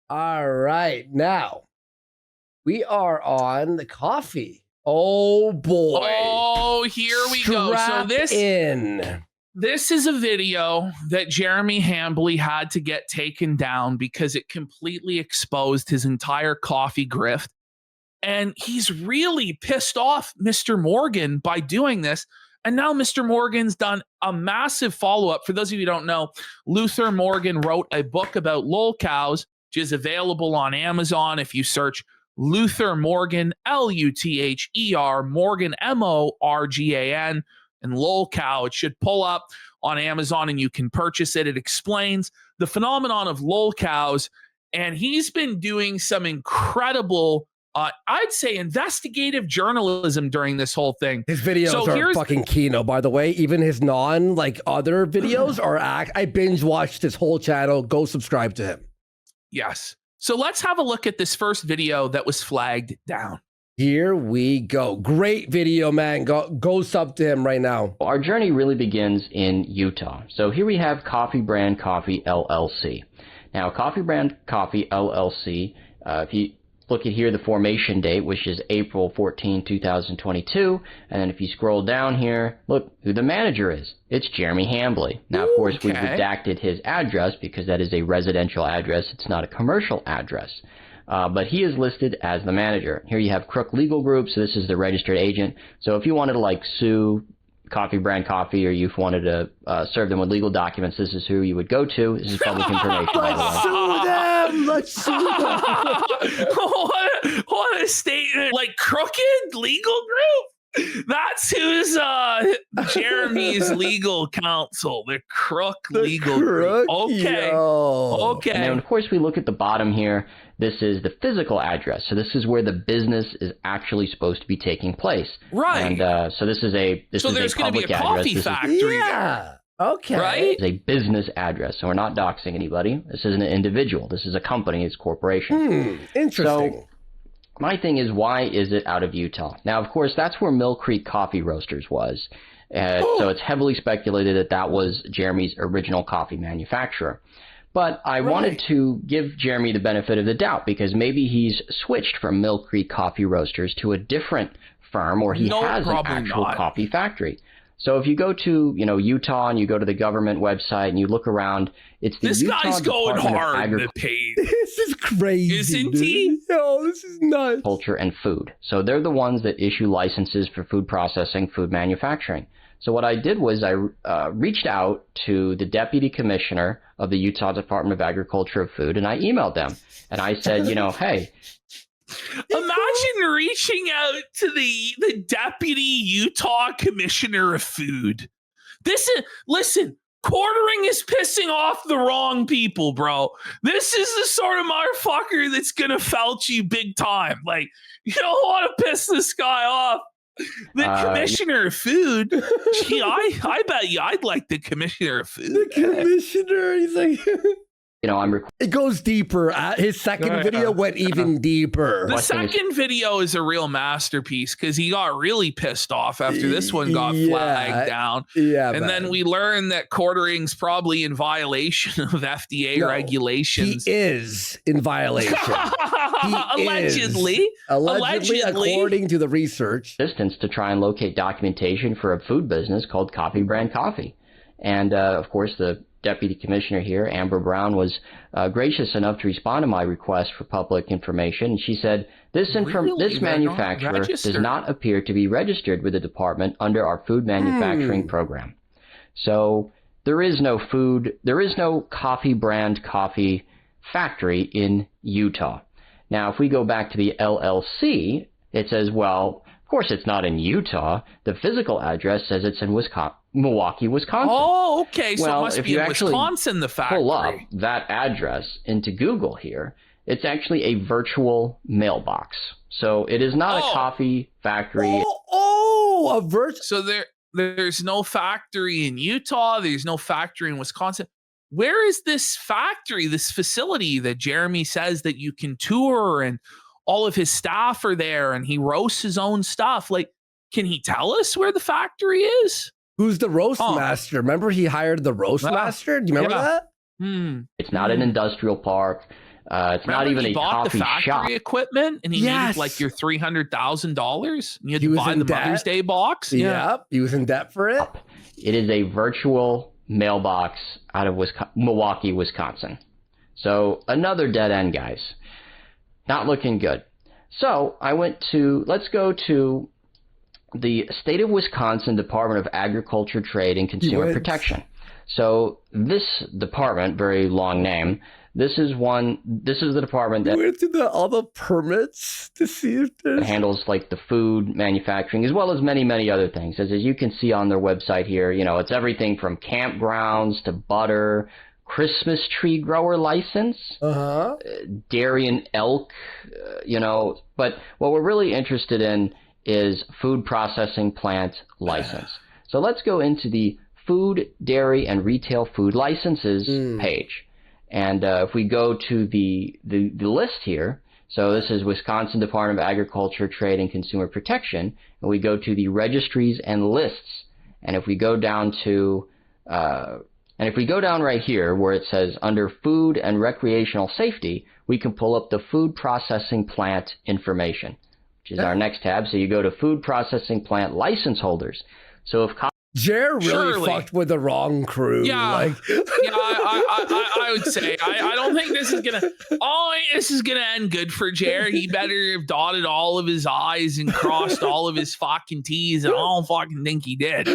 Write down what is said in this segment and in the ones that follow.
All right. Now we are on the coffee. Oh boy. Oh, here we go. So this is a video that Jeremy Hambley had to get taken down because it completely exposed his entire coffee grift. And he's really pissed off Mr. Morgan by doing this. And now Mr. Morgan's done a massive follow-up. For those of you who don't know, Luther Morgan wrote a book about lolcows, which is available on Amazon if you search Luther Morgan, Luther, Morgan, Morgan, and lolcow. It should pull up on Amazon and you can purchase it. It explains the phenomenon of lolcows. And he's been doing some incredible I'd say investigative journalism during this whole thing. His videos are fucking Kino, by the way. Even his other videos are I binge watched his whole channel. Go subscribe to him. Yes. So let's have a look at this first video that was flagged down. Here we go. Great video, man. Go sub to him right now. Our journey really begins in Utah. So here we have Coffee Brand Coffee LLC. Now, Coffee Brand Coffee LLC, if you look at here, the formation date, which is April 14, 2022. And then if you scroll down here, look who the manager is. It's Jeremy Hambley. Now, of course, we've redacted his address because that is a residential address. It's not a commercial address. But he is listed as the manager. Here you have Crook Legal Group. So this is the registered agent. So if you wanted to sue Coffee Brand Coffee, or you wanted to serve them with legal documents, this is who you would go to. This is public information. Let's sue them! Let's sue them! what a statement. Crooked Legal Group? That's who's Jeremy's legal counsel, the Crook Legal Group. Okay. Okay. And then, of course, we look at the bottom here. This is the physical address. So this is where the business is actually supposed to be taking place. Right. And so this is a public address. So there's going to be a coffee factory there. Okay. Right? It's a business address. So we're not doxing anybody. This isn't an individual. This is a company. It's a corporation. Interesting. So my thing is, why is it out of Utah? Now, of course, that's where Mill Creek Coffee Roasters was. So it's heavily speculated that that was Jeremy's original coffee manufacturer. But I wanted to give Jeremy the benefit of the doubt because maybe he's switched from Mill Creek Coffee Roasters to a different firm, or he has an actual coffee factory. So if you go to, Utah, and you go to the government website and you look around, it's the Utah guy's going Department hard of in the page. This is crazy. Isn't he? No, this is nuts. Agriculture and Food. So they're the ones that issue licenses for food processing, food manufacturing. So what I did was I reached out to the deputy commissioner of the Utah Department of Agriculture and Food, and I emailed them. And I said, hey. Imagine reaching out to the deputy Utah commissioner of food. Listen, quartering is pissing off the wrong people, bro. This is the sort of motherfucker that's going to felt you big time. You don't want to piss this guy off. The commissioner of food. Gee, I bet you I'd like the commissioner of food. The commissioner, he's like... It goes deeper. His second video went even deeper. The second video is a real masterpiece because he got really pissed off after this one got flagged down. Yeah, and then we learned that Quartering's probably in violation of FDA regulations. He is in violation. Allegedly, according to the research. Distance to try and locate documentation for a food business called Coffee Brand Coffee. And, of course, the deputy commissioner here, Amber Brown, was gracious enough to respond to my request for public information. And she said, this manufacturer does not appear to be registered with the department under our food manufacturing program. So there is no Coffee Brand Coffee factory in Utah. Now, if we go back to the LLC, it says, well, of course it's not in Utah. The physical address says it's in Milwaukee, Wisconsin. Oh, okay. So it must be in Wisconsin, the factory. Pull up that address into Google here. It's actually a virtual mailbox. So it is not a coffee factory. So there's no factory in Utah. There's no factory in Wisconsin. Where is this factory, this facility that Jeremy says that you can tour and all of his staff are there and he roasts his own stuff? Can he tell us where the factory is? Who's the roast master? Remember he hired the roast master? Do you remember that? It's not an industrial park. It's not even he a bought coffee the factory shop. equipment and he needed like your $300,000. You had He to was buy in the debt. Mother's Day box. Yep, he was in debt for it. It is a virtual mailbox out of Milwaukee, Wisconsin. So another dead end, guys. Not looking good. So let's go to the State of Wisconsin Department of Agriculture, Trade, and Consumer Protection. So this department, very long name, this is the department that went through all the permits to see if there's... handles like the food manufacturing as well as many, many other things. As you can see on their website here, it's everything from campgrounds to butter, Christmas tree grower license, dairy and elk, but what we're really interested in is food processing plant license. So let's go into the food, dairy, and retail food licenses page. And if we go to the list here, so this is Wisconsin Department of Agriculture, Trade, and Consumer Protection, and we go to the registries and lists. And if we go down to right here where it says under food and recreational safety, we can pull up the food processing plant information, which is our next tab. So you go to food processing plant license holders. So if Jer really fucked with the wrong crew. Yeah, I would say I don't think this is gonna end good for Jer. He better have dotted all of his I's and crossed all of his fucking T's, and I don't fucking think he did,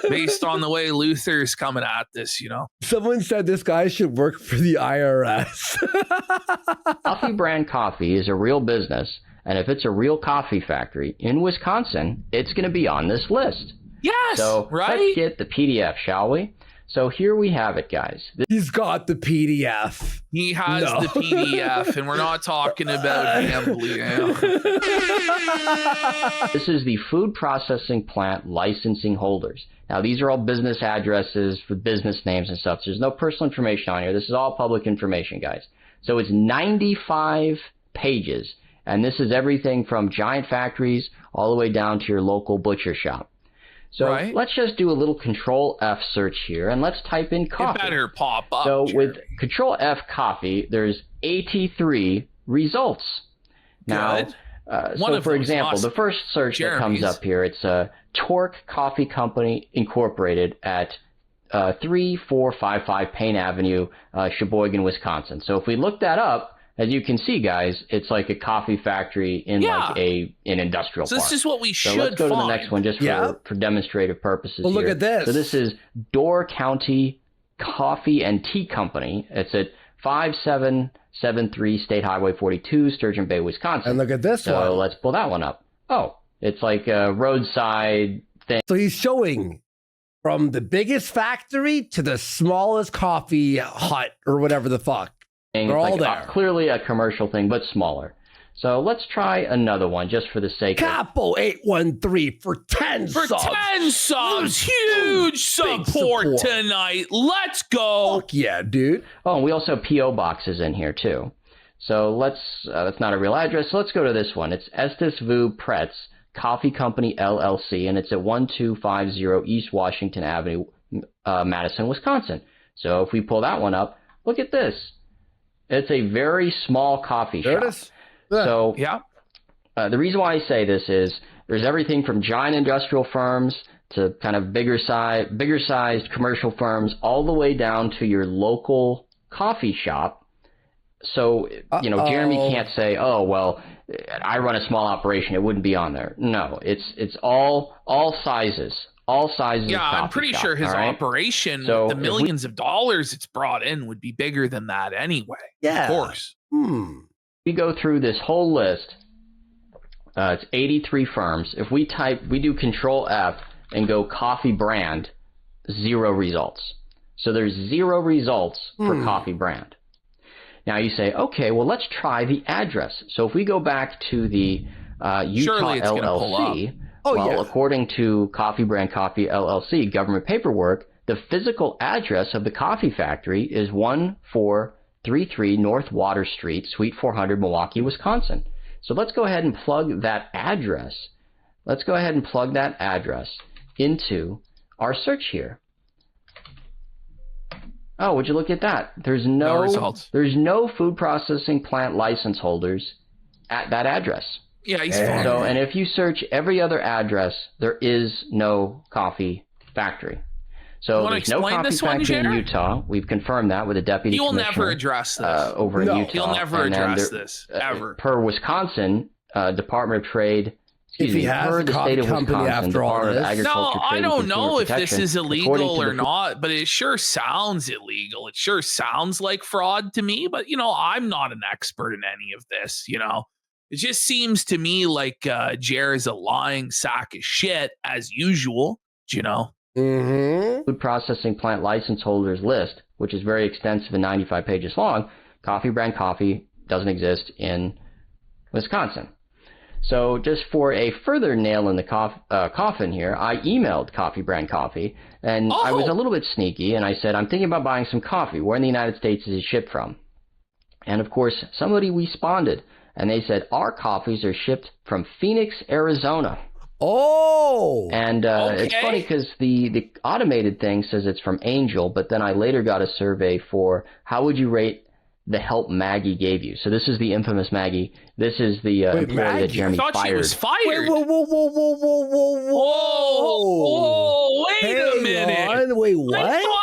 based on the way Luther's coming at this. Someone said this guy should work for the IRS. Coffee Brand Coffee is a real business, and if it's a real coffee factory in Wisconsin, it's going to be on this list. Yes, so let's get the PDF, shall we? So here we have it, guys. He's got the PDF. He has the PDF, and we're not talking about him. This is the food processing plant licensing holders. Now, these are all business addresses for business names and stuff. There's no personal information on here. This is all public information, guys. So it's 95 pages, and this is everything from giant factories all the way down to your local butcher shop. So let's just do a little Control F search here, and let's type in coffee. It better pop up. So Jeremy. with Control F coffee, there's 83 results. Now, so for example, the first search that comes up here, it's Torque Coffee Company Incorporated at 3455 Payne Avenue, Sheboygan, Wisconsin. So if we look that up, as you can see, guys, it's like a coffee factory in like an industrial park. This is what we should So let's go to the next one just for demonstrative purposes. Well, look at this. So this is Door County Coffee and Tea Company. It's at 5773 State Highway 42, Sturgeon Bay, Wisconsin. And look at this one. So let's pull that one up. Oh, it's like a roadside thing. So he's showing from the biggest factory to the smallest coffee hut or whatever the fuck. They're all there. Clearly a commercial thing, but smaller. So let's try another one just for the sake Capo 813 for 10 subs. For 10 subs. Huge support tonight. Let's go. Fuck yeah, dude. Oh, and we also have P.O. boxes in here, too. So that's not a real address. So let's go to this one. It's Estes Vu Pretz Coffee Company, LLC, and it's at 1250 East Washington Avenue, Madison, Wisconsin. So if we pull that one up, look at this. It's a very small coffee shop. There it is. So the reason why I say this is there's everything from giant industrial firms to kind of bigger sized commercial firms, all the way down to your local coffee shop. So, Jeremy can't say, oh, well, I run a small operation. It wouldn't be on there. No, it's all sizes. All sizes. Yeah, of coffee I'm pretty shop, sure his operation, with the millions of dollars it's brought in, would be bigger than that anyway. Yeah. Of course. We go through this whole list. It's 83 firms. If we do Control F and go coffee brand, 0 results. So there's 0 results for coffee brand. Now you say, okay, well, let's try the address. So if we go back to the Utah LLC, according to Coffee Brand Coffee LLC government paperwork, the physical address of the coffee factory is 1433 North Water Street, Suite 400, Milwaukee, Wisconsin. So let's go ahead and plug that address. Let's go ahead and plug that address into our search here. Oh, would you look at that? There's no results. There's no food processing plant license holders at that address. Yeah, he's fine. So, and if you search every other address, there is no coffee factory. So there's no coffee factory in Utah. We've confirmed that with a deputy commissioner. You'll never address this. Over in Utah. You'll never address this, ever. Per Wisconsin Department of Trade, if he has per a the state of Wisconsin after all Department of this. Agriculture, No, I don't know if this is illegal or the, not, but it sure sounds illegal. It sure sounds like fraud to me, but, you know, I'm not an expert in any of this, you know. It just seems to me like Jer is a lying sack of shit, as usual, you know. Mm-hmm. Food processing plant license holders list, which is very extensive and 95 pages long, Coffee Brand Coffee doesn't exist in Wisconsin. So just for a further nail in the coffin here, I emailed Coffee Brand Coffee, and I was a little bit sneaky, and I said, I'm thinking about buying some coffee. Where in the United States is it shipped from? And of course, somebody responded, and they said, our coffees are shipped from Phoenix, Arizona. Oh! And it's funny because the automated thing says it's from Angel, but then I later got a survey for how would you rate the help Maggie gave you. So this is the infamous Maggie. This is the employee that Jeremy fired. I thought she was fired. Whoa. Wait a minute. Wait, what? I thought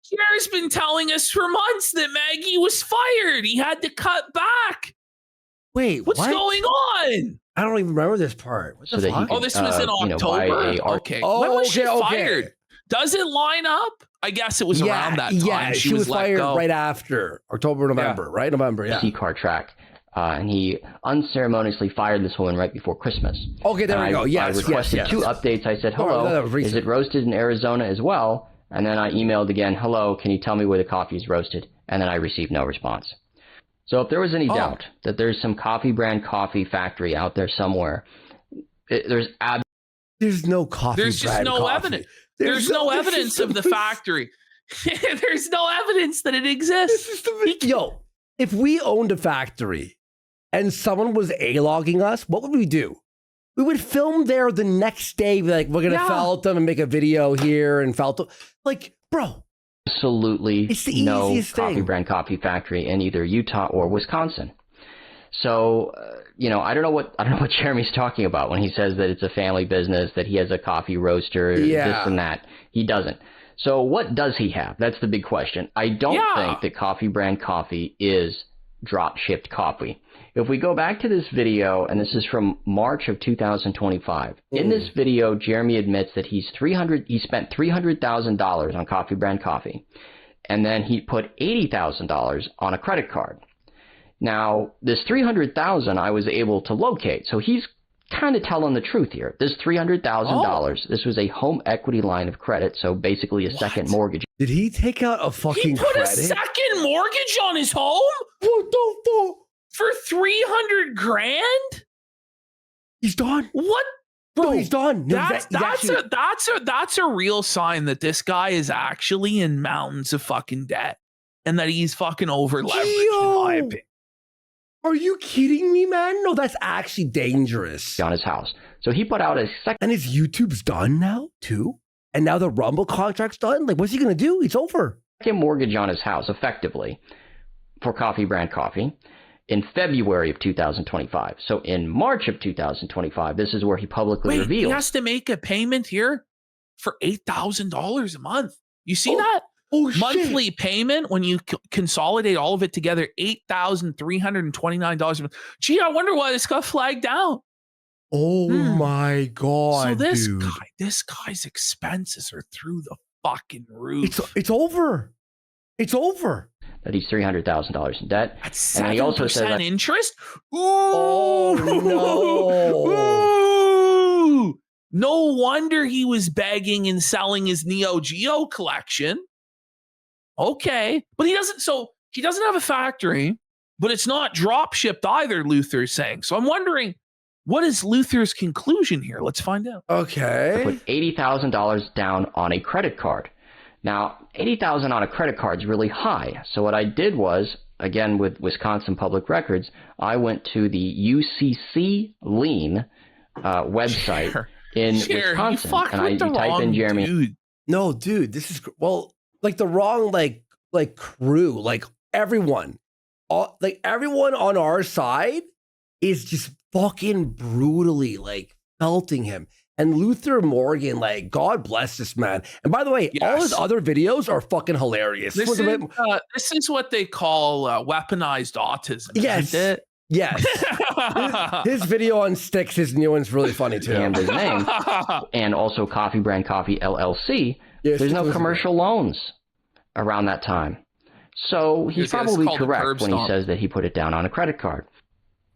Jer's been telling us for months that Maggie was fired. He had to cut back. Wait, what's going on? I don't even remember this part. What the fuck? This was in October. Okay. When was she fired? Does it line up? I guess it was around that time. Yeah, she was fired right after October, November, right? November, yeah. C-car track. And he unceremoniously fired this woman right before Christmas. Okay, there we go. Yes, I requested 2 updates. I said, hello, is it roasted in Arizona as well? And then I emailed again, hello, can you tell me where the coffee is roasted? And then I received no response. So if there was any doubt that there's some Coffee Brand Coffee factory out there somewhere, there's no coffee. There's just no evidence. There's no evidence of the factory. There's no evidence that it exists. Yo, if we owned a factory and someone was A-logging us, what would we do? We would film there the next day, be like, we're going to felt them and make a video here and felt them. Like, bro. Absolutely it's the no easiest Coffee thing. Brand Coffee factory in either Utah or Wisconsin. So, I don't know what Jeremy's talking about when he says that it's a family business, that he has a coffee roaster, this and that. He doesn't. So what does he have? That's the big question. I don't think that Coffee Brand Coffee is drop-shipped coffee. If we go back to this video, and this is from March of 2025, in this video, Jeremy admits that he spent $300,000 on Coffee Brand Coffee, and then he put $80,000 on a credit card. Now, this $300,000 I was able to locate, so he's kind of telling the truth here. This $300,000, this was a home equity line of credit, so basically a second mortgage. Did he take out a fucking credit? He put a second mortgage on his home? What the fuck? For $300,000? He's done. What? Bro, he's done. No, that's a real sign that this guy is actually in mountains of fucking debt and that he's fucking over leveraged, in my opinion. Are you kidding me, man? No, that's actually dangerous. On his house. So he put out a second. And his YouTube's done now, too? And now the Rumble contract's done? Like, what's he going to do? It's over. Second mortgage on his house, effectively, for Coffee Brand Coffee in February of 2025. So in March of 2025, this is where he publicly revealed. He has to make a payment here for $8,000 a month. You see that? Monthly payment when you consolidate all of it together, $8,329 a month. Gee, I wonder why this got flagged down. Oh my God! So this guy's expenses are through the fucking roof. It's over. It's over. That he's $300,000 in debt. That's and he also says that interest. Oh no! Ooh. No wonder he was begging and selling his Neo Geo collection. Okay, but he doesn't have a factory, but it's not drop shipped either, Luther's saying. So I'm wondering, what is Luther's conclusion here? Let's find out. Okay. Put $80,000 down on a credit card. Now, $80,000 on a credit card is really high. So what I did was, again with Wisconsin Public Records, I went to the UCC Lien website in Wisconsin, and I typed in Jeremy. Dude. No, dude, this is like the wrong like crew, like everyone on our side is just fucking brutally like felting him. And Luther Morgan, like, God bless this man. And by the way, all his other videos are fucking hilarious. This is what they call weaponized autism. Yes. Isn't it? Yes. his video on Sticks, his new one's really funny too. And his name. And also Coffee Brand Coffee LLC. Yes, there's no commercial loans around that time. So he's probably correct when he says that he put it down on a credit card.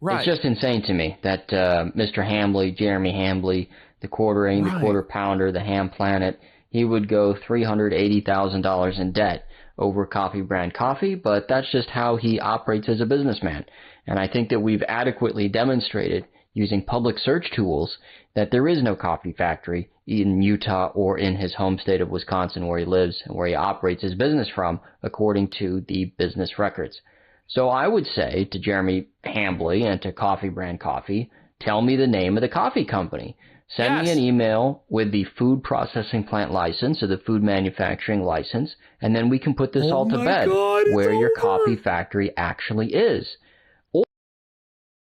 Right. It's just insane to me that Mr. Hambly, Jeremy Hambly, the Quartering, the Quarter Pounder, the Ham Planet, he would go $380,000 in debt over Coffee Brand Coffee, but that's just how he operates as a businessman. And I think that we've adequately demonstrated using public search tools that there is no coffee factory in Utah or in his home state of Wisconsin where he lives and where he operates his business from, according to the business records. So I would say to Jeremy Hambly and to Coffee Brand Coffee, tell me the name of the coffee company. Send me an email with the food processing plant license or the food manufacturing license, and then we can put this all to bed, where your coffee factory actually is.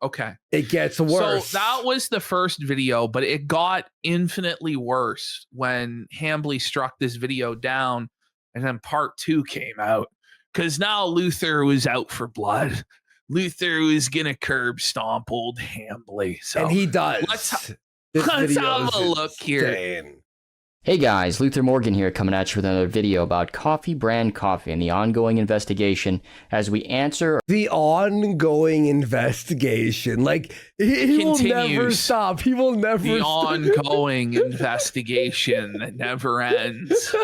Okay. It gets worse. So that was the first video, but it got infinitely worse when Hambly struck this video down, and then part 2 came out. Because now Luther was out for blood. Luther was going to curb stomp old Hambly. So and he does. Let's have a look here. Hey guys, Luther Morgan here, coming at you with another video about Coffee Brand Coffee and the ongoing investigation as we answer the ongoing investigation. Like he will never stop. He will never the ongoing investigation that never ends.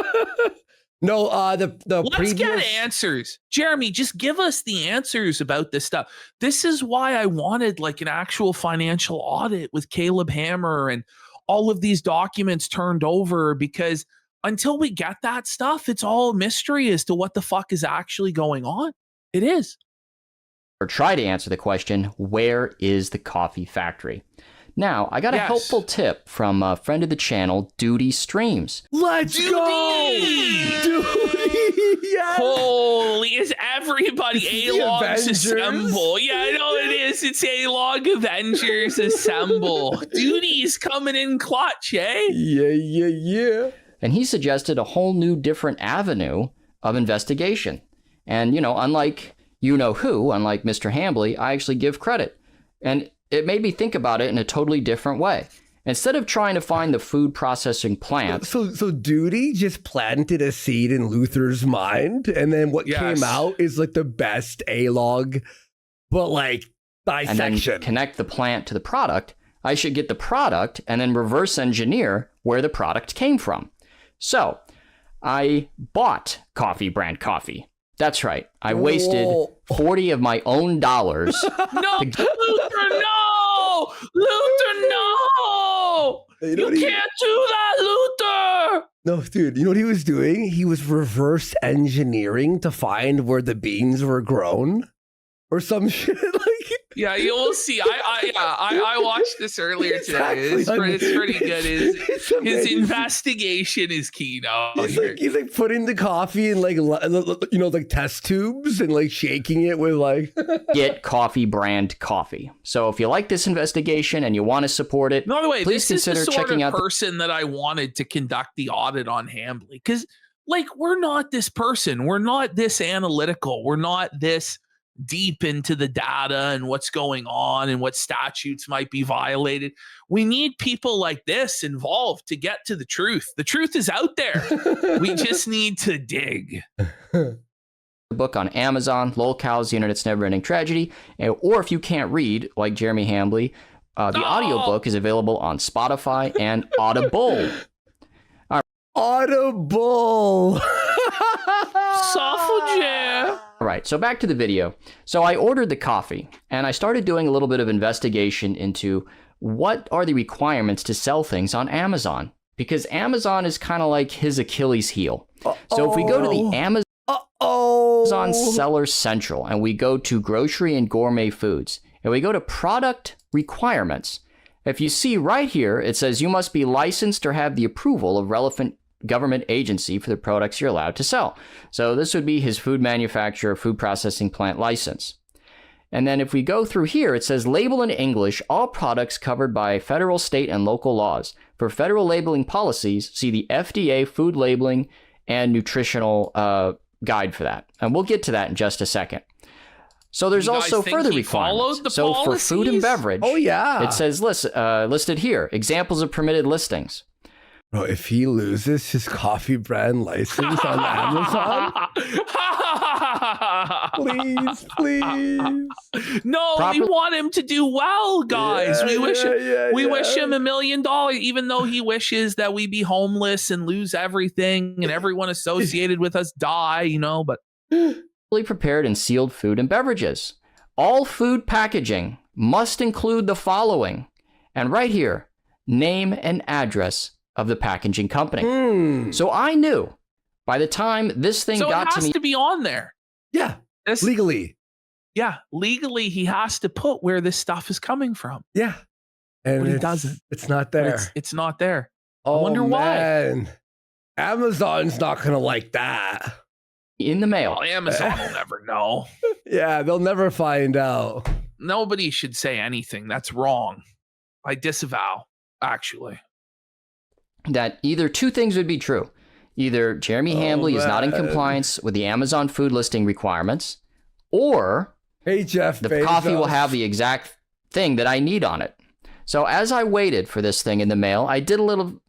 No, Let's get answers. Jeremy, just give us the answers about this stuff. This is why I wanted like an actual financial audit with Caleb Hammer and all of these documents turned over, because until we get that stuff, it's all a mystery as to what the fuck is actually going on. It is. Or try to answer the question, where is the coffee factory? Now, I got a helpful tip from a friend of the channel, Duty Streams. Let's go! Duty! Yes! Holy, is everybody A-Logs Assemble? Yeah, I know it is. It's A-Log Avengers Assemble. Duty's coming in clutch, eh? Yeah. And he suggested a whole new different avenue of investigation. And, you know, unlike unlike Mr. Hambly, I actually give credit. And it made me think about it in a totally different way. Instead of trying to find the food processing plant. So Duty just planted a seed in Luther's mind, and then what came out is like the best A-log, but like dissection. And then connect the plant to the product. I should get the product and then reverse engineer where the product came from. So I bought Coffee Brand Coffee. That's right. I wasted 40 of my own dollars. No, Luther, no! Luther, no! You can't do that, Luther! No, dude, you know what he was doing? He was reverse engineering to find where the beans were grown or some shit. Yeah, you will see. I watched this earlier today. It's pretty good. His investigation is Kino. He's like putting the coffee in like test tubes and like shaking it with like get Coffee Brand Coffee. So if you like this investigation and you want to support it, by the way, please consider checking out the person that I wanted to conduct the audit on Hambly, because like we're not this person. We're not this analytical. We're not this deep into the data and what's going on and what statutes might be violated. We need people like this involved to get to the truth. The truth is out there. We just need to dig. The book on Amazon, Lol Cows, The Internet's Never-Ending Tragedy, or if you can't read, like Jeremy Hambly, the audiobook is available on Spotify and Audible. Audible! Software. All right, so back to the video. So I ordered the coffee, and I started doing a little bit of investigation into what are the requirements to sell things on Amazon, because Amazon is kind of like his Achilles heel. So if we go to the Amazon Seller Central, and we go to grocery and gourmet foods, and we go to product requirements, if you see right here, it says you must be licensed or have the approval of relevant government agency for the products you're allowed to sell. So this would be his food manufacturer, food processing plant license. And then if we go through here, it says label in English all products covered by federal, state, and local laws. For federal labeling policies, see the FDA food labeling and nutritional guide for that. And we'll get to that in just a second. So there's also further requirements. So for food and beverage, it says listed here, examples of permitted listings. Bro, if he loses his coffee brand license on Amazon, please. No, we want him to do well, guys. We wish him $1 million, even though he wishes that we be homeless and lose everything and everyone associated with us die, but. Fully prepared and sealed food and beverages. All food packaging must include the following. And right here, name and address of the packaging company. So I knew by the time this thing got to me. So it has to be on there. Yeah, legally. Yeah, legally he has to put where this stuff is coming from. Yeah. And but he doesn't. It's not there. It's not there. Oh, I wonder why. Amazon's not going to like that. In the mail. Well, Amazon will never know. Yeah, they'll never find out. Nobody should say anything. That's wrong. I disavow, actually. That either two things would be true. Either Jeremy Hambly is not in compliance with the Amazon food listing requirements, or Jeff the coffee will have the exact thing that I need on it. So as I waited for this thing in the mail, I did a little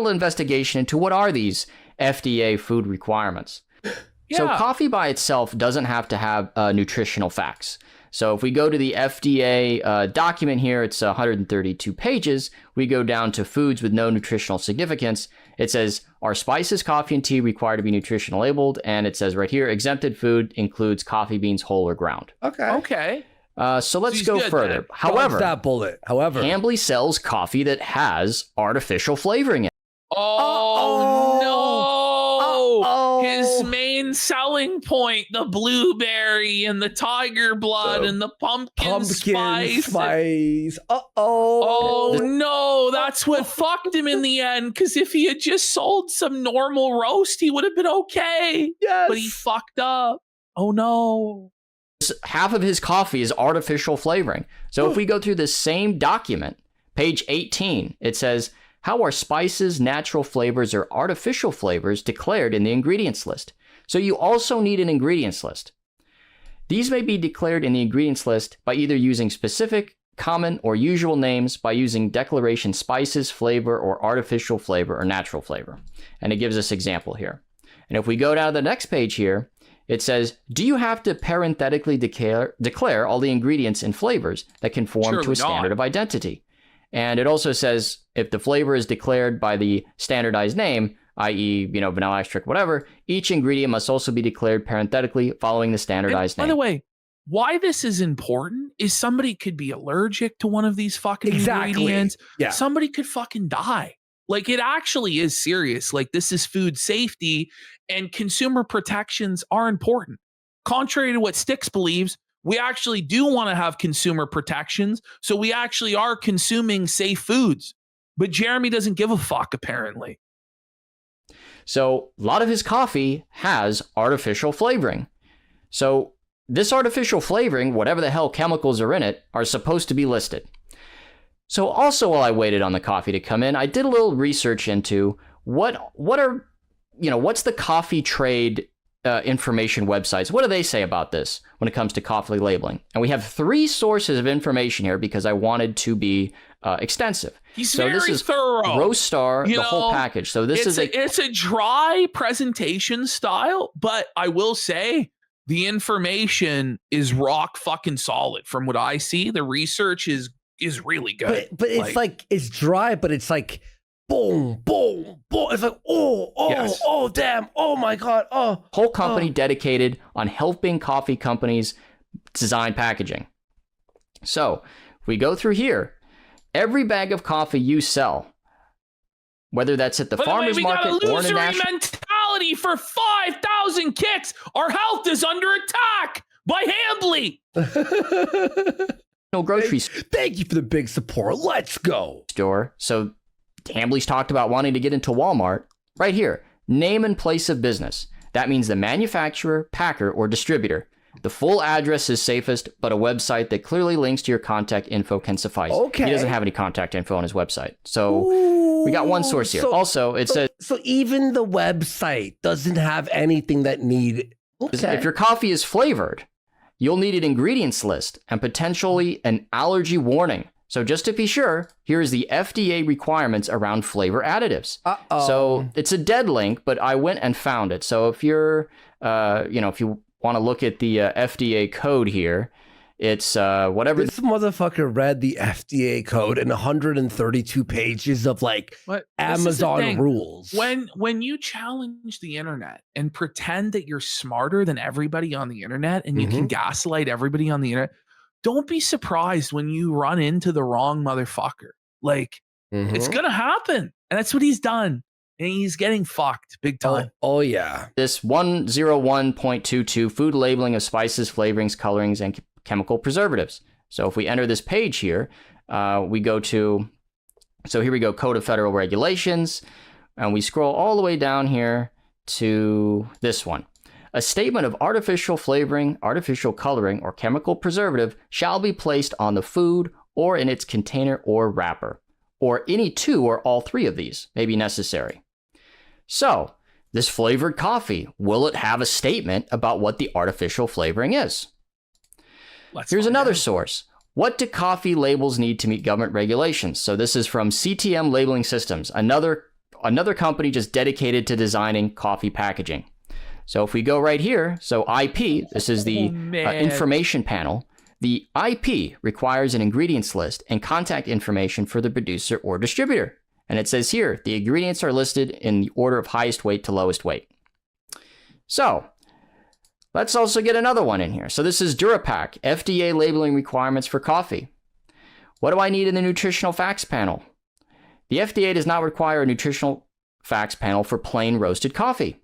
investigation into what are these FDA food requirements. Yeah. So coffee by itself doesn't have to have nutritional facts. So if we go to the FDA document here, it's 132 pages. We go down to foods with no nutritional significance. It says, are spices, coffee, and tea required to be nutritional labeled? And it says right here, exempted food includes coffee beans, whole or ground. Okay. So let's go further. Then. However, that bullet. Hambly sells coffee that has artificial flavoring in it. Oh no! His main selling point, the blueberry and the tiger blood and the pumpkin spice. Oh no, that's what fucked him in the end. Because if he had just sold some normal roast, he would have been okay. Yes. But he fucked up. Oh no. Half of his coffee is artificial flavoring. So if we go through this same document, page 18, it says, how are spices, natural flavors, or artificial flavors declared in the ingredients list? So you also need an ingredients list. These may be declared in the ingredients list by either using specific, common, or usual names, by using declaration spices, flavor, or artificial flavor, or natural flavor. And it gives us example here. And if we go down to the next page here, it says, do you have to parenthetically declare all the ingredients and flavors that conform to a standard of identity? And it also says if the flavor is declared by the standardized name, i.e., vanilla extract, whatever, each ingredient must also be declared parenthetically following the standardized name. By the way, why this is important is somebody could be allergic to one of these fucking ingredients. Yeah. Somebody could fucking die. Like, it actually is serious. Like, this is food safety, and consumer protections are important. Contrary to what Styx believes, we actually do want to have consumer protections, so we actually are consuming safe foods. But Jeremy doesn't give a fuck, apparently. So a lot of his coffee has artificial flavoring. So this artificial flavoring, whatever the hell chemicals are in it, are supposed to be listed. So also while I waited on the coffee to come in, I did a little research into what's the coffee trade information websites. What do they say about this when it comes to coffee labeling? And we have 3 sources of information here because I wanted to be extensive. He's very thorough. Roast Star, the whole package. So it's a dry presentation style, but I will say the information is rock fucking solid. From what I see, the research is really good. But it's like it's dry, but it's like boom, boom, boom. It's like, yes. Oh, damn. Oh, my God. Oh. Whole company dedicated on helping coffee companies design packaging. So we go through here. Every bag of coffee you sell, whether that's at the farmer's market or in a national mentality for 5,000 kicks. Our health is under attack by Hambly. No grocery Thank you for the big support. Let's go. Store. So Hambly's talked about wanting to get into Walmart. right here, name and place of business. That means the manufacturer, packer, or distributor. The full address is safest, but a website that clearly links to your contact info can suffice. Okay. He doesn't have any contact info on his website. So we got one source here. Also, it says... So even the website doesn't have anything that need... Okay. If your coffee is flavored, you'll need an ingredients list and potentially an allergy warning. So just to be sure, here's the FDA requirements around flavor additives. So it's a dead link, but I went and found it. So if you're, if you want to look at the FDA code here, it's whatever. This motherfucker read the FDA code in 132 pages of like Amazon rules. When you challenge the internet and pretend that you're smarter than everybody on the internet and you can gaslight everybody on the internet, don't be surprised when you run into the wrong motherfucker. Like, it's going to happen. And that's what he's done. And he's getting fucked big time. Oh yeah. This 101.22 food labeling of spices, flavorings, colorings, and chemical preservatives. So if we enter this page here, we go to, so here we go, Code of Federal Regulations. And we scroll all the way down here to this one. A statement of artificial flavoring, artificial coloring, or chemical preservative shall be placed on the food or in its container or wrapper, or any two or all three of these may be necessary. So, this flavored coffee, will it have a statement about what the artificial flavoring is? Here's another source. What do coffee labels need to meet government regulations? So this is from CTM Labeling Systems, another company just dedicated to designing coffee packaging. So if we go right here, so IP, this is the information panel. The IP requires an ingredients list and contact information for the producer or distributor. And it says here, the ingredients are listed in the order of highest weight to lowest weight. So let's also get another one in here. So this is Durapack, FDA labeling requirements for coffee. What do I need in the nutritional facts panel? The FDA does not require a nutritional facts panel for plain roasted coffee.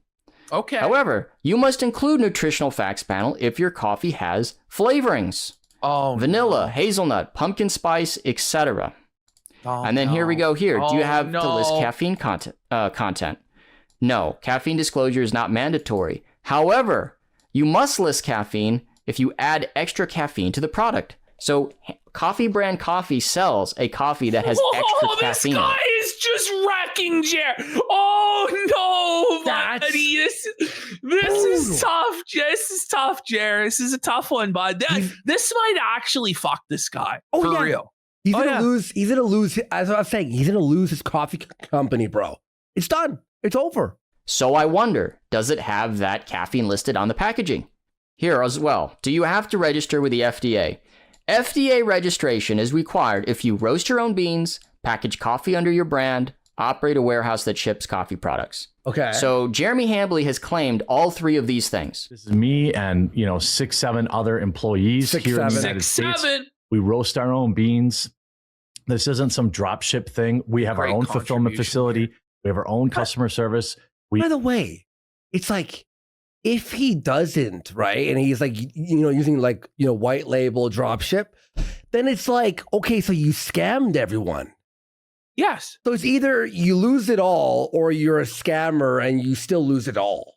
Okay. However, you must include nutritional facts panel if your coffee has flavorings. Vanilla, hazelnut, pumpkin spice, etc. And then here we go here. Do you have to list caffeine content? No, caffeine disclosure is not mandatory. However, you must list caffeine if you add extra caffeine to the product. So Coffee Brand Coffee sells a coffee that has extra caffeine. This guy is just wrecking Jer. Oh no, buddy. This is tough. This is tough, Jer. This is a tough one, bud. This might actually fuck this guy. For real. He's gonna lose. He's gonna lose. As I was saying, he's gonna lose his coffee company, bro. It's done. It's over. So I wonder, does it have that caffeine listed on the packaging? Here as well. Do you have to register with the FDA? FDA registration is required if you roast your own beans, package coffee under your brand, operate a warehouse that ships coffee products. Okay. So Jeremy Hambley has claimed all three of these things. This is me and 6-7 other employees here in the United States. We roast our own beans. This isn't some drop ship thing. We have our own fulfillment facility. We have our own customer service. By the way, it's like, if he doesn't, right, and he's like, using like, white label drop ship, then it's like, okay, so you scammed everyone. Yes. So it's either you lose it all or you're a scammer and you still lose it all.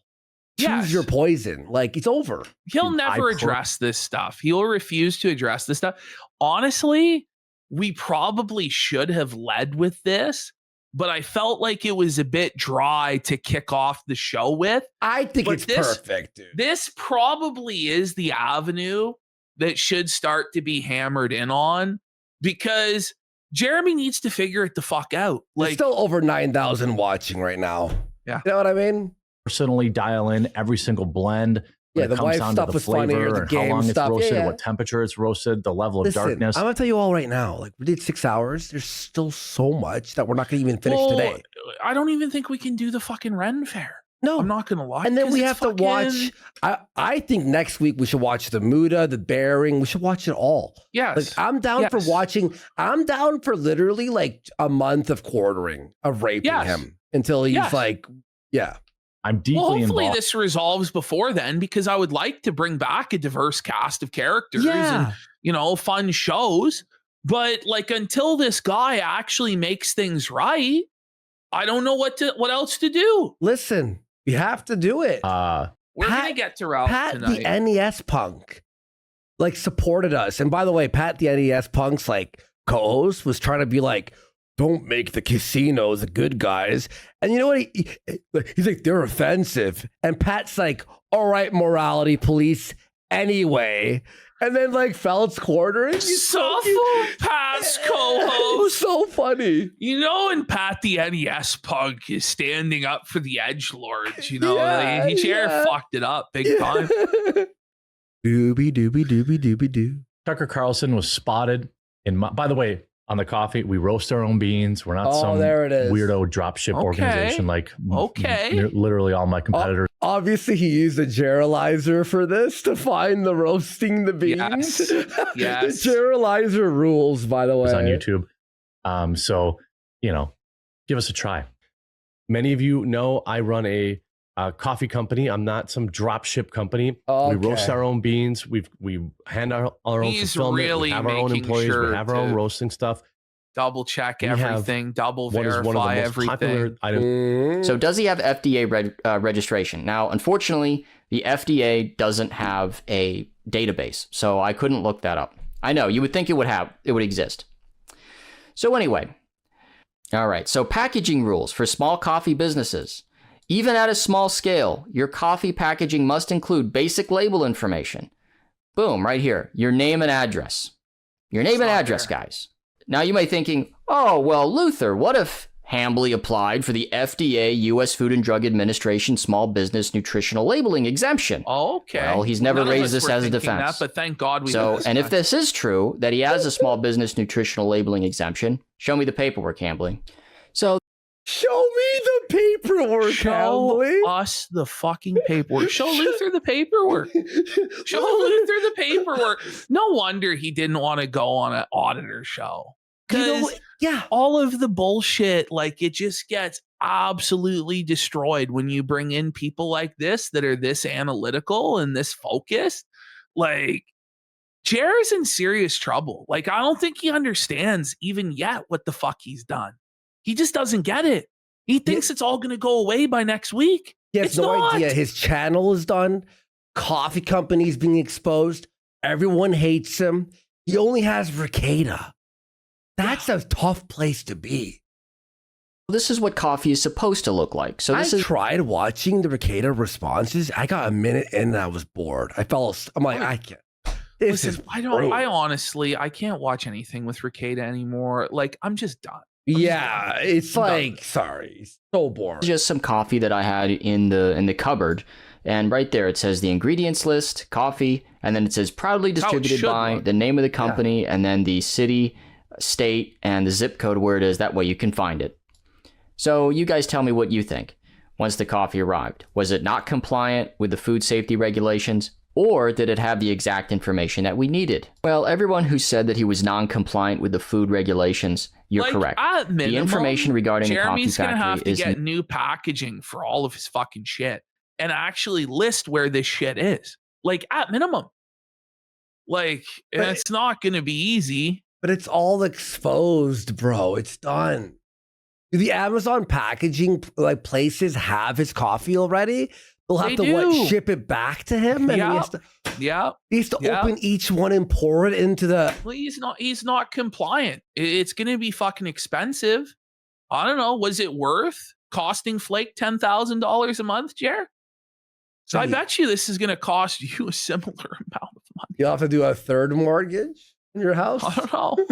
Choose your poison. Like, it's over. He'll never address this stuff. He'll refuse to address this stuff. Honestly, we probably should have led with this, but I felt like it was a bit dry to kick off the show with. I think it's perfect, dude. This probably is the avenue that should start to be hammered in on, because Jeremy needs to figure it the fuck out. There's still over 9,000 watching right now. Yeah. You know what I mean? Personally dial in every single blend. Yeah, the white stuff was funnier, the game how long stuff. It's roasted, what temperature it's roasted, the level of darkness. I'm going to tell you all right now, like, we did 6 hours. There's still so much that we're not going to even finish today. I don't even think we can do the fucking Ren Fair. No. I'm not going to lie. And then we have to watch, I think next week we should watch the Muda, the Bearing. We should watch it all. Yes. Like, I'm down for literally like a month of quartering, of raping him until he's like, I'm deeply hopefully involved. This resolves before then, because I would like to bring back a diverse cast of characters and, fun shows. But like, until this guy actually makes things right, I don't know what else to do. Listen, you have to do it. We're going to get to Ralph Pat, tonight. the NES punk, like, supported us. And by the way, Pat, the NES punk's, like, co-host was trying to be like, don't make the casinos the good guys. And you know what? He's like, they're offensive. And Pat's like, all right, morality police, anyway. And then, like, Felt's Quarterings. Suffer Pat's co-host. It was so funny. You know, and Pat the NES punk is standing up for the edgelords. You know, he fucked it up big time. Doobie doobie doobie doobie doo. Tucker Carlson was spotted by the way, on the coffee, we roast our own beans. We're not some weirdo dropship organization like literally all my competitors. Obviously, he used a Geralizer for this to find the roasting the beans. Yes. The Geralizer rules, by the way. It's on YouTube. So, you know, give us a try. Many of you know I run a coffee company. I'm not some dropship company. We roast our own beans. We hand our own fulfillment. Really we have our own employees. We have our own roasting stuff. Double check everything. Double verify everything. So does he have FDA registration? Now, unfortunately, the FDA doesn't have a database, so I couldn't look that up. I know you would think it would exist. So anyway, all right. So packaging rules for small coffee businesses. Even at a small scale, your coffee packaging must include basic label information. Boom, right here. Your name and address. Your name and address, guys. Now you might be thinking, oh, well, Luther, what if Hambly applied for the FDA, U.S. Food and Drug Administration Small Business Nutritional Labeling Exemption? Okay. Well, he's never raised this as a defense. But thank God we and if this is true, that he has a Small Business Nutritional Labeling Exemption, show me the paperwork, Hambly. So, show me the paperwork, Show us the fucking paperwork. Show Luther the paperwork. Show Luther the paperwork. No wonder he didn't want to go on an auditor show. Because all of the bullshit, like, it just gets absolutely destroyed when you bring in people like this that are this analytical and this focused. Like, Jer's in serious trouble. Like, I don't think he understands even yet what the fuck he's done. He just doesn't get it. He thinks it's all going to go away by next week. He has no idea. His channel is done. Coffee companies being exposed. Everyone hates him. He only has Ricada. That's a tough place to be. This is what coffee is supposed to look like. So I tried watching the Ricada responses. I got a minute in and I was bored. I'm like, I can't. I honestly can't watch anything with Ricada anymore. Like, I'm just done. It's like, sorry, so boring. Just some coffee that I had in the cupboard, and right there it says the ingredients list, coffee, and then it says proudly distributed by, the name of the company, and then the city, state, and the zip code where it is. That way you can find it. So you guys tell me what you think. Once the coffee arrived, was it not compliant with the food safety regulations? Or did it have the exact information that we needed? Well, everyone who said that he was non-compliant with the food regulations, you're correct. At minimum, the information regarding Jeremy's the coffee factory gonna have to get new packaging for all of his fucking shit and actually list where this shit is. Like, at minimum. Like, and it's not gonna be easy. But it's all exposed, bro. It's done. Do the Amazon packaging places have his coffee already? They'll have to ship it back to him, and he has to open each one and pour it into the. Well, he's not compliant. It's gonna be fucking expensive. I don't know. Was it worth costing Flake $10,000 a month, Jer? So I bet you this is gonna cost you a similar amount of money. You'll have to do a third mortgage in your house. I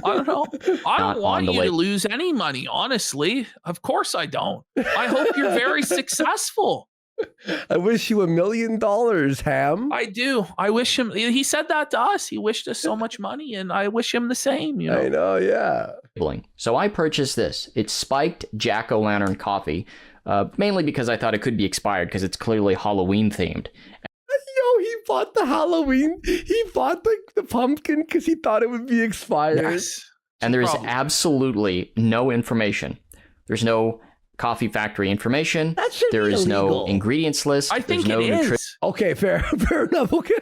don't know. I don't want you to lose any money. Honestly, of course I don't. I hope you're very successful. I wish you $1 million, Ham. I do. I wish him. He said that to us. He wished us so much money, and I wish him the same. You know? I know, yeah. So I purchased this. It's spiked jack-o'-lantern coffee, mainly because I thought it could be expired because it's clearly Halloween themed. Yo, he bought the Halloween. He bought the pumpkin because he thought it would be expired. Yes. And there's absolutely no information. There's no coffee factory information. There is no ingredients list. I think it is. Okay, fair enough. Okay.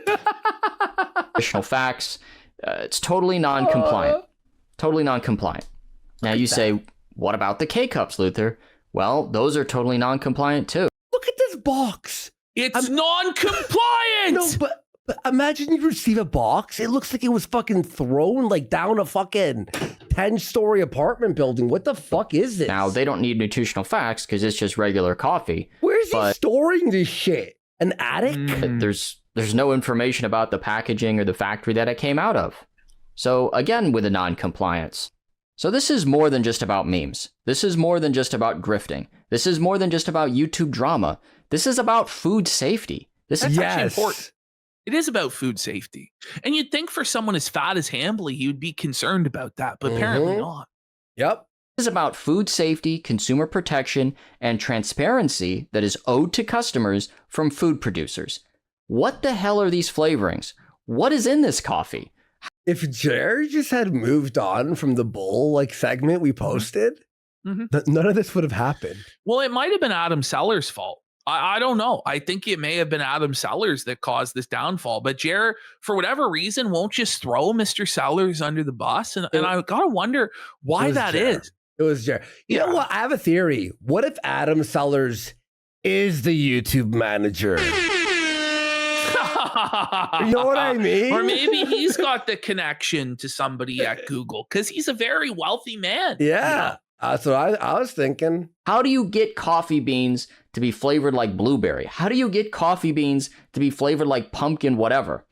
Nutritional facts. It's totally non-compliant. Totally non-compliant. Now you say, what about the K-cups, Luther? Well, those are totally non-compliant too. Look at this box. It's non-compliant. No, but imagine you receive a box. It looks like it was fucking thrown like down a fucking 10-story apartment building. What the fuck is this? Now, they don't need nutritional facts because it's just regular coffee. Where's he storing this shit? An attic? There's no information about the packaging or the factory that it came out of. So again, with the non-compliance. So this is more than just about memes. This is more than just about grifting. This is more than just about YouTube drama. This is about food safety. That's actually important. It is about food safety. And you'd think for someone as fat as Hambly, you'd be concerned about that, but apparently not. Yep. This is about food safety, consumer protection, and transparency that is owed to customers from food producers. What the hell are these flavorings? What is in this coffee? If Jerry just had moved on from the bull segment we posted, none of this would have happened. Well, it might have been Adam Sellers' fault. I don't know. I think it may have been Adam Sellers that caused this downfall. But Jer, for whatever reason, won't just throw Mr. Sellers under the bus. And I gotta wonder why that is. It was Jer. You know what? I have a theory. What if Adam Sellers is the YouTube manager? You know what I mean? Or maybe he's got the connection to somebody at Google because he's a very wealthy man. Yeah. That's what I was thinking. How do you get coffee beans to be flavored like blueberry? How do you get coffee beans to be flavored like pumpkin whatever?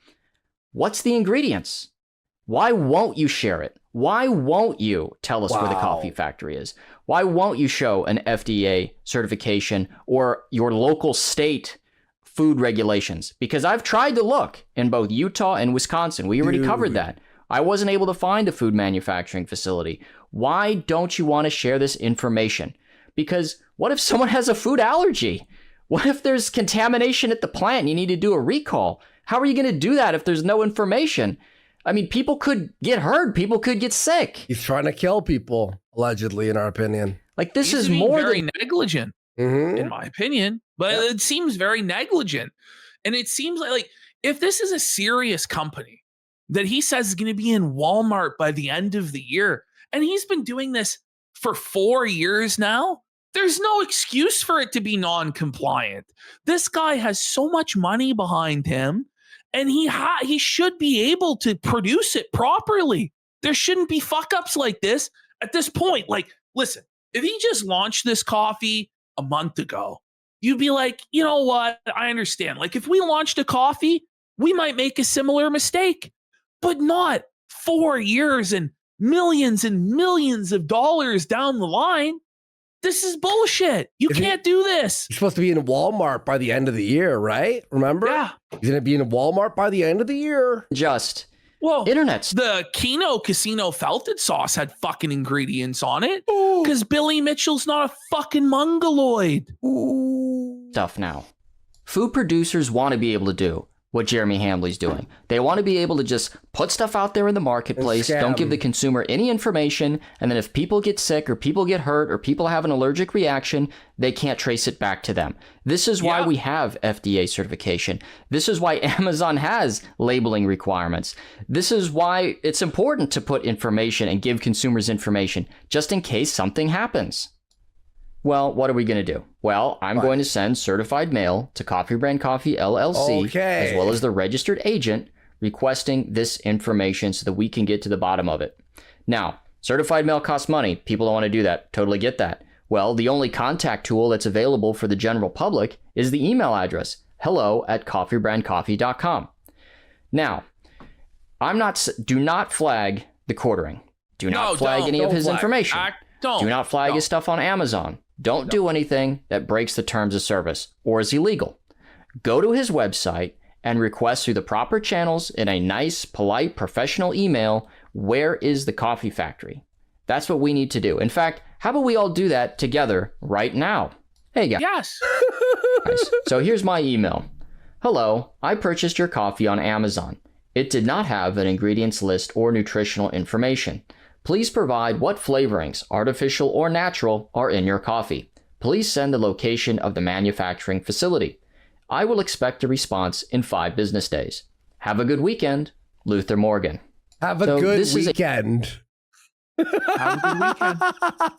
What's the ingredients? Why won't you share it? Why won't you tell us where the coffee factory is? Why won't you show an FDA certification or your local state food regulations? Because I've tried to look in both Utah and Wisconsin. We already covered that. I wasn't able to find a food manufacturing facility. Why don't you want to share this information? Because what if someone has a food allergy? What if there's contamination at the plant and you need to do a recall? How are you going to do that if there's no information? I mean, people could get hurt. People could get sick. He's trying to kill people, allegedly, in our opinion. Like, this is more very negligent, in my opinion. But it seems very negligent. And it seems like if this is a serious company that he says is going to be in Walmart by the end of the year, and he's been doing this for 4 years now, there's no excuse for it to be non-compliant. This guy has so much money behind him, and he should be able to produce it properly. There shouldn't be fuck-ups like this at this point. Like, listen, if he just launched this coffee a month ago, you'd be like, you know what? I understand. Like, if we launched a coffee, we might make a similar mistake, but not 4 years and millions of dollars down the line. This is bullshit. You can't do this. He's supposed to be in Walmart by the end of the year, right? Remember? Yeah. He's going to be in Walmart by the end of the year. Internet's. The Kino Casino Felted sauce had fucking ingredients on it because Billy Mitchell's not a fucking mongoloid. Stuff now. Food producers want to be able to do what Jeremy Hambly's doing. They want to be able to just put stuff out there in the marketplace, don't give the consumer any information, and then if people get sick or people get hurt or people have an allergic reaction, they can't trace it back to them. This is why we have FDA certification. This is why Amazon has labeling requirements. This is why it's important to put information and give consumers information just in case something happens. Well, what are we going to do? Well, I'm going to send certified mail to Coffee Brand Coffee LLC, as well as the registered agent, requesting this information so that we can get to the bottom of it. Now, certified mail costs money. People don't want to do that. Totally get that. Well, the only contact tool that's available for the general public is the email address, hello@coffeebrandcoffee.com. Now, do not flag the Quartering. Do not flag any of his information. Do not flag his stuff on Amazon. Don't do anything that breaks the terms of service or is illegal. Go to his website and request through the proper channels in a nice, polite, professional email, where is the coffee factory? That's what we need to do. In fact, how about we all do that together right now? Hey, guys. Yes. Nice. So here's my email. Hello, I purchased your coffee on Amazon. It did not have an ingredients list or nutritional information. Please provide what flavorings, artificial or natural, are in your coffee. Please send the location of the manufacturing facility. I will expect a response in 5 business days. Have a good weekend, Luther Morgan. Have a good weekend. Have a good weekend.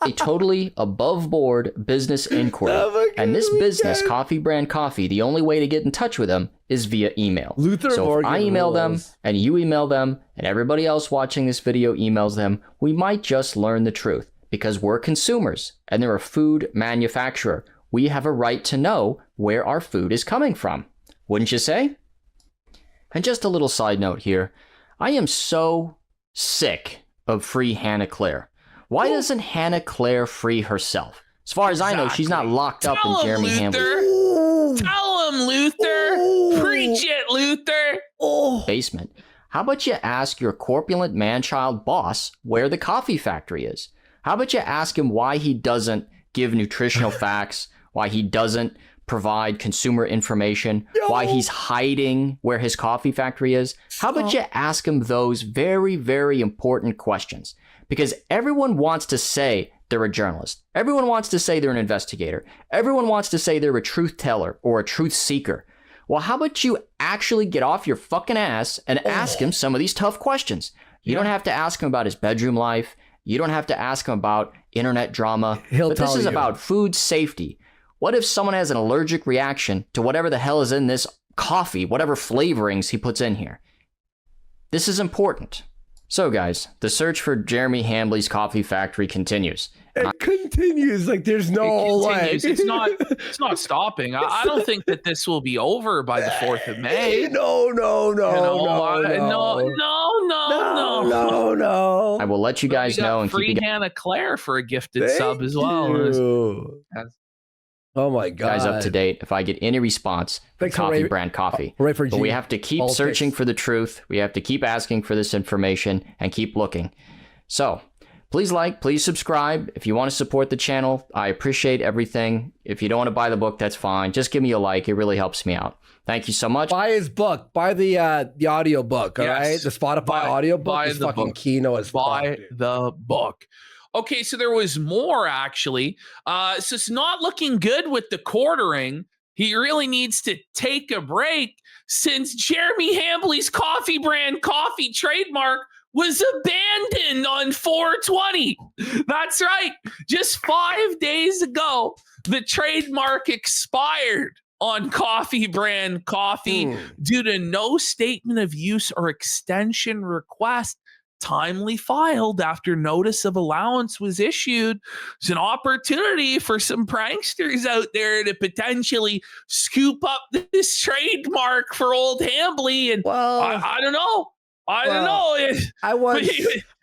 A totally above board business inquiry. And this business, Coffee Brand Coffee, the only way to get in touch with them is via email. So if I email them and you email them and everybody else watching this video emails them, we might just learn the truth because we're consumers and they're a food manufacturer. We have a right to know where our food is coming from. Wouldn't you say? And just a little side note here. I am so sick of free Hannah Claire. Why doesn't Hannah Claire free herself? As far as I know, she's not locked up in Jeremy Hambly's. Tell him, Luther. Preach it, Luther. Basement. How about you ask your corpulent man-child boss where the coffee factory is? How about you ask him why he doesn't give nutritional facts, why he doesn't provide consumer information, why he's hiding where his coffee factory is? How about you ask him those very, very important questions? Because everyone wants to say they're a journalist. Everyone wants to say they're an investigator. Everyone wants to say they're a truth teller or a truth seeker. Well, how about you actually get off your fucking ass and ask him some of these tough questions? You don't have to ask him about his bedroom life. You don't have to ask him about internet drama. But this is about food safety. What if someone has an allergic reaction to whatever the hell is in this coffee, whatever flavorings he puts in here? This is important. So guys, the search for Jeremy Hambly's coffee factory continues. It continues like there's no way. It's not stopping. I don't think that this will be over by the 4th of May. No. I will let you guys know and free keep Hannah Claire for a gifted sub as well. Oh my God. Guys up to date if I get any response from Coffee Brand Coffee. But we have to keep searching for the truth. We have to keep asking for this information and keep looking. So please like, please subscribe. If you want to support the channel, I appreciate everything. If you don't want to buy the book, that's fine. Just give me a like. It really helps me out. Thank you so much. Buy his book. Buy the audio book. All right, the Spotify audio book is fucking Kino as fuck. Buy the book. Okay, so there was more actually. So it's not looking good with the quartering. He really needs to take a break since Jeremy Hambly's Coffee Brand Coffee trademark was abandoned on 4/20. That's right. Just 5 days ago, the trademark expired on Coffee Brand Coffee due to no statement of use or extension request timely filed after notice of allowance was issued. It's an opportunity for some pranksters out there to potentially scoop up this trademark for old Hambly. And I don't know. I don't know. I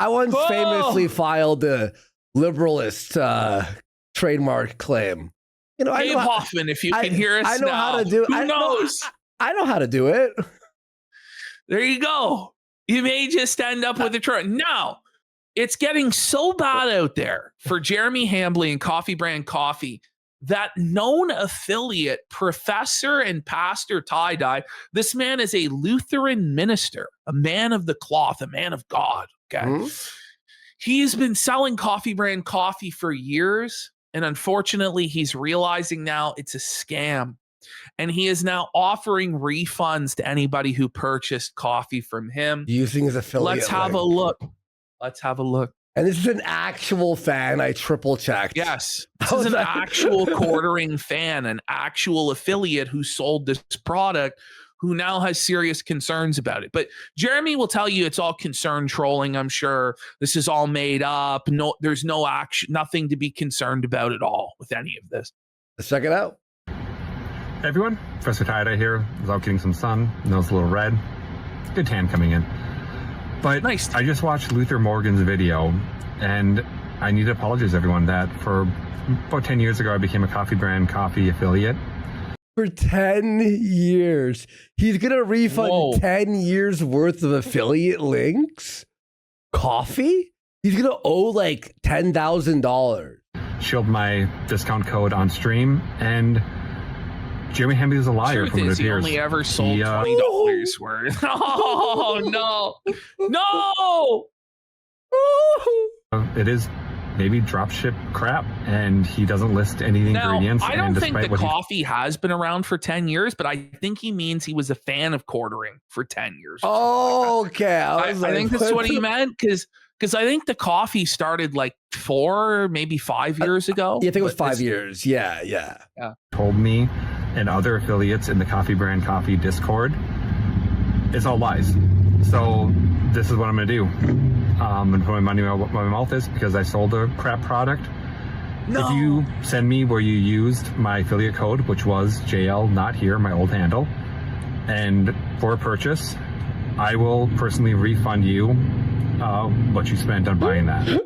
once famously filed a liberalist trademark claim. You know, Gabe Hoffman, if you can hear us I know now, how to do. Who knows? I know how to do it. There you go. You may just end up with a truck. Now, it's getting so bad out there for Jeremy Hambly and Coffee Brand Coffee that known affiliate, professor and pastor tie-dye, this man is a Lutheran minister, a man of the cloth, a man of God. Okay. He's been selling Coffee Brand Coffee for years, and unfortunately, he's realizing now it's a scam. And he is now offering refunds to anybody who purchased coffee from him. Using his affiliate. Let's have a look. And this is an actual fan. I triple checked. Yes. This is an actual Quartering fan, an actual affiliate who sold this product, who now has serious concerns about it. But Jeremy will tell you it's all concern trolling, I'm sure. This is all made up. No, there's no action, nothing to be concerned about at all with any of this. Let's check it out. Hey everyone, Professor Tie-Dye here. I was out getting some sun, nose a little red. Good tan coming in. But nice. I just watched Luther Morgan's video, and I need to apologize everyone that for about 10 years ago I became a Coffee Brand Coffee affiliate. For 10 years. He's going to refund 10 years worth of affiliate links? Coffee? He's going to owe like $10,000. Showed my discount code on stream, and Jeremy Hambly is a liar from what it appears. He only ever sold $20 worth. Oh, no. It is maybe dropship crap, and he doesn't list any ingredients. I don't think the coffee has been around for 10 years, but I think he means he was a fan of Quartering for 10 years. Oh, okay. I think that's what he meant, because Because I think the coffee started like 4, maybe 5 years ago. Yeah, I think it was 5 years. Yeah. Told me and other affiliates in the Coffee Brand Coffee Discord, it's all lies. So this is what I'm going to do. I'm going to put my money where my mouth is because I sold a crap product. No. If you send me where you used my affiliate code, which was JL not here, my old handle, and for a purchase, I will personally refund you what you spent on buying that.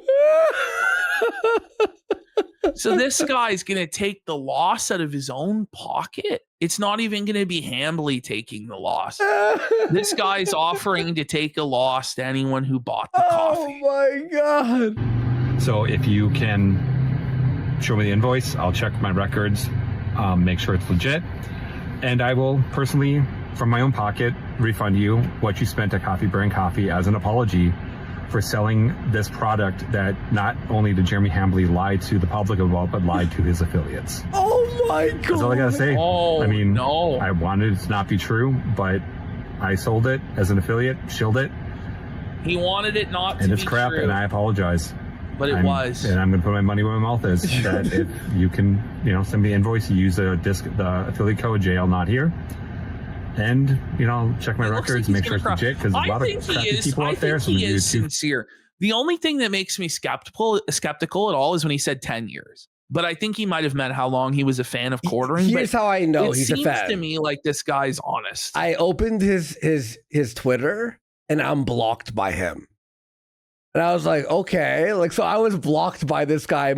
So this guy's going to take the loss out of his own pocket. It's not even going to be Hambly taking the loss. This guy's offering to take a loss to anyone who bought the coffee. Oh my God. So if you can show me the invoice, I'll check my records, make sure it's legit, and I will personally, from my own pocket, refund you what you spent at Coffee Brand Coffee as an apology for selling this product that not only did Jeremy Hambly lie to the public about, but lied to his affiliates. Oh my God. That's all I gotta say. Oh, I mean, no. I wanted it to not be true, but I sold it as an affiliate, shilled it. He wanted it not to be and it's crap, true, and I apologize. but it was. And I'm gonna put my money where my mouth is. That if you can, send me an invoice, you use the affiliate code JL not here. And, check my records, make sure it's legit, because there's a lot of crappy people out there. So he is sincere. The only thing that makes me skeptical at all is when he said 10 years. But I think he might have meant how long he was a fan of Quarterings. Here's how I know he's a fan. It seems to me like this guy's honest. I opened his Twitter, and I'm blocked by him. And I was like, okay. So I was blocked by this guy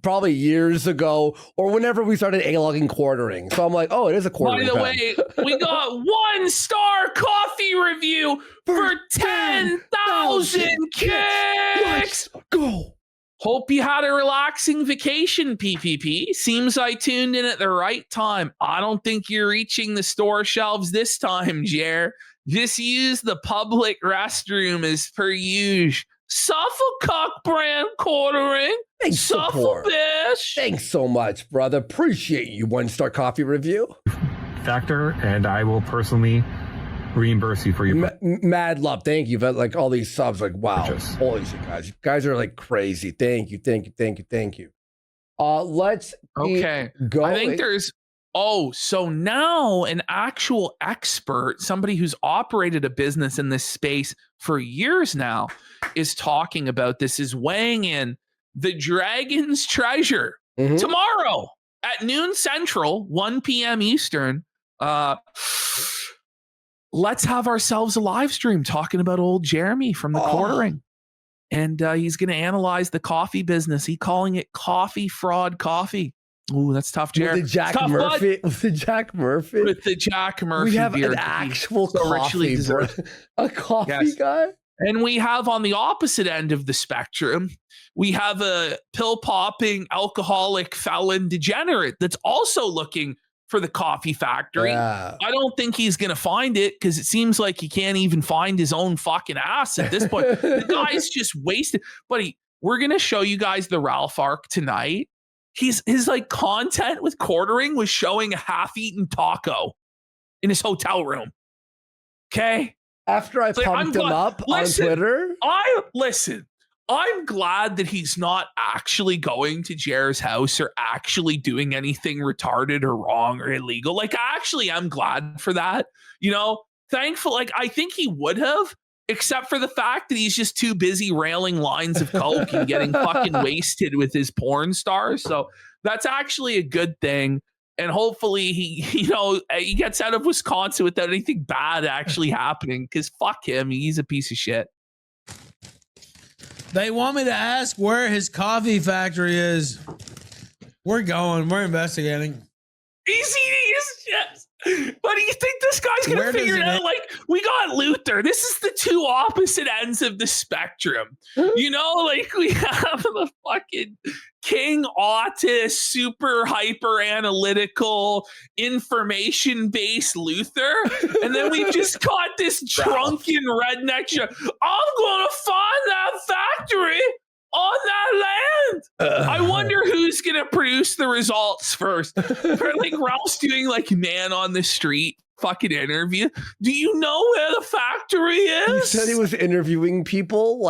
probably years ago or whenever we started A-logging Quartering. So I'm like, oh, it is a Quartering. By the way, we got 1-star coffee review for 10,000 kicks. Let's go. Hope you had a relaxing vacation, PPP. Seems I tuned in at the right time. I don't think you're reaching the store shelves this time, Jer. Just use the public restroom as per usual. Suffolk brand Quartering. Thanks, Suffolk bish. Thanks so much, brother. Appreciate you. 1-star coffee review. Factor, and I will personally reimburse you for your mad love. Thank you. But all these subs, wow. Purchase. Holy shit, guys. You guys are crazy. Thank you. Let's go. I think there's so now an actual expert, somebody who's operated a business in this space for years now, is talking about this, is weighing in. The Dragon's Treasure tomorrow at noon Central, 1 p.m. Eastern. Let's have ourselves a live stream talking about old Jeremy from the Quartering. And he's going to analyze the coffee business. He's calling it coffee fraud coffee. Ooh, that's tough, Jared. With the Jack Murphy. With the Jack Murphy. We have beard. an actual coffee, a coffee guy. And we have on the opposite end of the spectrum, we have a pill-popping alcoholic felon degenerate that's also looking for the coffee factory. Yeah. I don't think he's going to find it because it seems like he can't even find his own fucking ass at this point. The guy's just wasted. Buddy, we're going to show you guys the Ralph arc tonight. His content with Quartering was showing a half-eaten taco in his hotel room. Okay? After I pumped him up on Twitter. I'm glad that he's not actually going to Jer's house or actually doing anything retarded or wrong or illegal. I'm glad for that. Thankful. I think he would have, except for the fact that he's just too busy railing lines of coke and getting fucking wasted with his porn stars. So that's actually a good thing. And hopefully he gets out of Wisconsin without anything bad actually happening, because fuck him. He's a piece of shit. They want me to ask where his coffee factory is. We're investigating. He's eating his chest. But do you think this guy's going to figure it out? We got Luther. This is the two opposite ends of the spectrum. We have the fucking king autist, super hyper analytical, information-based Luther. And then we just got this drunken redneck show. I'm going to find that factory on that land. I wonder who's going to produce the results first. Ralph's doing man on the street fucking interview. Do you know where the factory is? He said he was interviewing people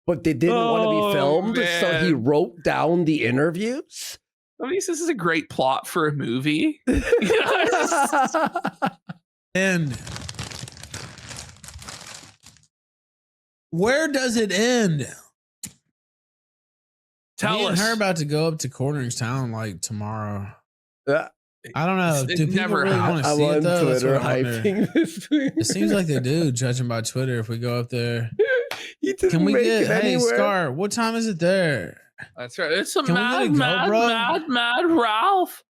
but they didn't want to be filmed, so he wrote down the interviews. I mean, this is a great plot for a movie. And where does it end? Tell us. Her about to go up to Quarterings Town like tomorrow. I don't know. Do people never really want to I'm see it on though? Twitter hyping this thing. It seems like they do, judging by Twitter. If we go up there, can we get? Hey, Scar, what time is it there? That's right. It's a mad Ralph.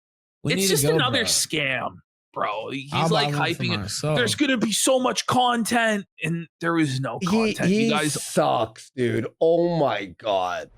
It's just another scam, bro. He's like hyping it. There's gonna be so much content, and there is no content. He you guys sucks, dude. Oh my god.